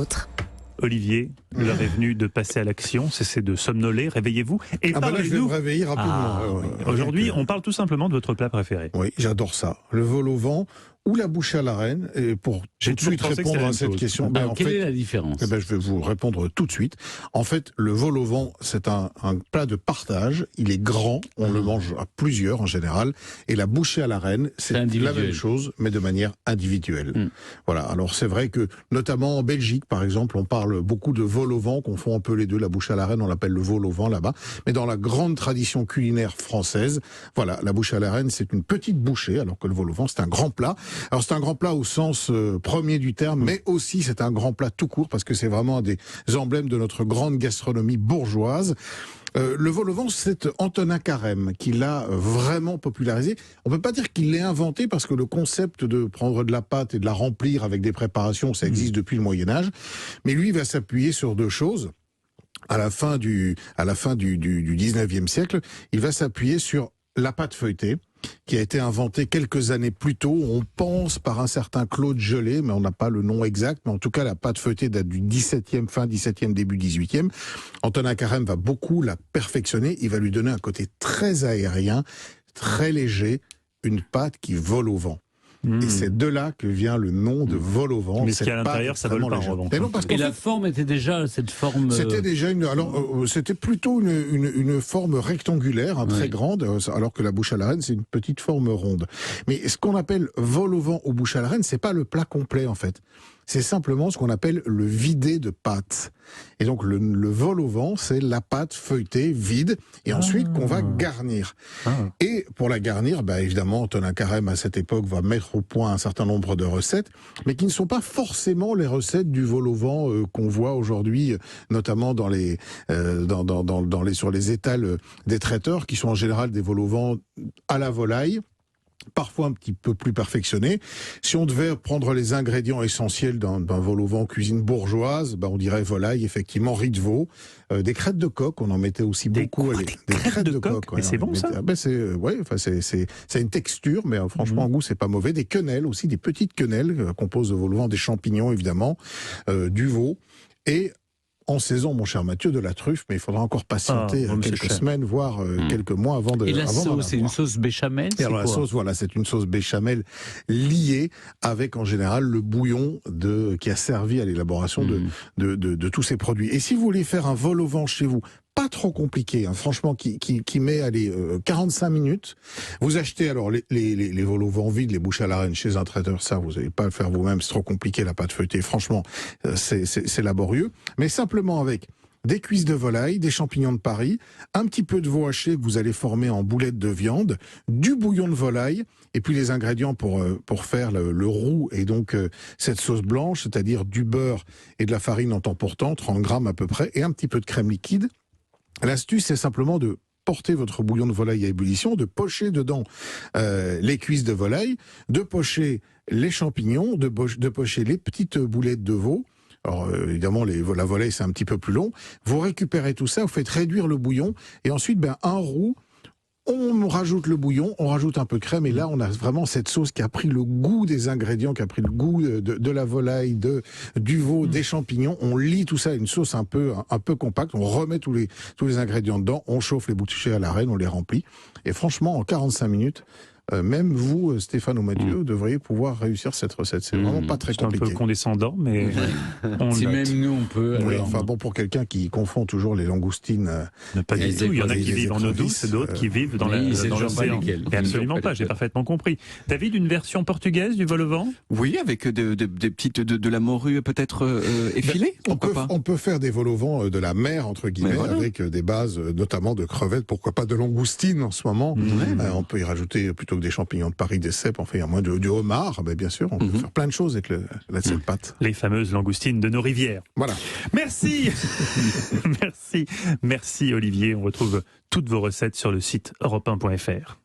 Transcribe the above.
autre. Olivier, l'heure est venue de passer à l'action, cessez de somnoler, réveillez-vous et là, je vais me réveiller rapidement. Aujourd'hui, on parle tout simplement de votre plat préféré. Oui, j'adore ça. Le vol au vent ou la bouche à la reine. Et pour tout de suite répondre à cette question, quelle est la différence ? Je vais vous répondre tout de suite. En fait, le vol au vent, c'est un plat de partage. Il est grand, on le mange à plusieurs en général. Et la bouchée à la reine, c'est la même chose, mais de manière individuelle. Voilà. Alors c'est vrai que, notamment en Belgique, par exemple, on parle beaucoup de vol au vent, qu'on confond un peu les deux. La bouchée à la reine, on l'appelle le vol au vent là-bas. Mais dans la grande tradition culinaire française, voilà, la bouchée à la reine, c'est une petite bouchée, alors que le vol au vent, c'est un grand plat. Alors c'est un grand plat au sens premier du terme, mais aussi c'est un grand plat tout court parce que c'est vraiment un des emblèmes de notre grande gastronomie bourgeoise. Le vol au vent, c'est Antonin Carême qui l'a vraiment popularisé. On peut pas dire qu'il l'ait inventé parce que le concept de prendre de la pâte et de la remplir avec des préparations, ça existe depuis le Moyen-Âge. Mais lui, il va s'appuyer sur deux choses. À la fin du 19e siècle, il va s'appuyer sur la pâte feuilletée, qui a été inventé quelques années plus tôt, on pense par un certain Claude Gelée, mais on n'a pas le nom exact, mais en tout cas la pâte feuilletée date du 17e, fin 17e, début 18e. Antonin Carême va beaucoup la perfectionner, il va lui donner un côté très aérien, très léger, une pâte qui vole au vent. Et c'est de là que vient le nom de vol au vent. Mais ce qu'il y a à l'intérieur, ça vole pas en revanche. Et la forme était déjà cette forme. C'était déjà c'était plutôt une forme rectangulaire, très grande, alors que la bouche à la reine c'est une petite forme ronde. Mais ce qu'on appelle vol au vent ou bouche à la reine, c'est pas le plat complet en fait. C'est simplement ce qu'on appelle le vidé de pâte. Et donc le vol au vent, c'est la pâte feuilletée vide et ensuite qu'on va garnir. Et pour la garnir, évidemment, Antonin Carême à cette époque va mettre au point un certain nombre de recettes, mais qui ne sont pas forcément les recettes du vol au vent qu'on voit aujourd'hui, notamment dans les sur les étals des traiteurs, qui sont en général des vols au vent à la volaille, parfois un petit peu plus perfectionné. Si on devait prendre les ingrédients essentiels d'un vol au vent cuisine bourgeoise, on dirait volaille, effectivement, riz de veau, des crêtes de coq, on en mettait aussi beaucoup. Des crêtes de coq, mais c'est bon ça. C'est une texture, mais franchement en goût c'est pas mauvais. Des quenelles aussi, des petites quenelles composent de vol au vent, des champignons évidemment, du veau et en saison, mon cher Mathieu, de la truffe, mais il faudra encore patienter quelques semaines, voire quelques mois avant de. Et la sauce, c'est une sauce béchamel. Et alors la sauce, voilà, c'est une sauce béchamel liée avec en général le bouillon qui a servi à l'élaboration de tous ces produits. Et si vous voulez faire un vol au vent chez vous, pas trop compliqué, franchement, qui met 45 minutes. Vous achetez alors les vols au vent vides, les bouchées à la reine chez un traiteur, ça vous n'allez pas le faire vous-même, c'est trop compliqué la pâte feuilletée. Franchement, c'est laborieux, mais simplement avec des cuisses de volaille, des champignons de Paris, un petit peu de veau haché que vous allez former en boulettes de viande, du bouillon de volaille, et puis les ingrédients pour faire le roux et donc cette sauce blanche, c'est-à-dire du beurre et de la farine en temps pour temps, 30 grammes à peu près, et un petit peu de crème liquide. L'astuce, c'est simplement de porter votre bouillon de volaille à ébullition, de pocher dedans les cuisses de volaille, de pocher les champignons, de pocher les petites boulettes de veau. Alors évidemment, la volaille, c'est un petit peu plus long. Vous récupérez tout ça, vous faites réduire le bouillon, et ensuite, un roux, on rajoute le bouillon, on rajoute un peu de crème, et là, on a vraiment cette sauce qui a pris le goût des ingrédients, qui a pris le goût de la volaille, du veau, des champignons. On lie tout ça à une sauce un peu compacte, on remet tous les ingrédients dedans, on chauffe les bouchées à la reine, on les remplit. Et franchement, en 45 minutes, même vous, Stéphane ou Mathieu, devriez pouvoir réussir cette recette. C'est vraiment pas très compliqué. C'est un peu condescendant, mais si même nous on peut. Oui, pour quelqu'un qui confond toujours les langoustines. Pas du tout. Il y en a qui vivent en eau douce, d'autres qui vivent dans l'océan. Absolument pas. J'ai parfaitement compris. David, une version portugaise du vol au vent ? Oui, avec des petites de la morue peut-être effilée. On peut faire des vols au vent de la mer entre guillemets, avec des bases notamment de crevettes. Pourquoi pas de langoustines en ce moment. On peut y rajouter plutôt que des champignons de Paris, des cèpes, il y a moins du homard, bien sûr, on peut faire plein de choses avec cette pâte. Les fameuses langoustines de nos rivières. Voilà. Merci. Merci Olivier. On retrouve toutes vos recettes sur le site europe1.fr.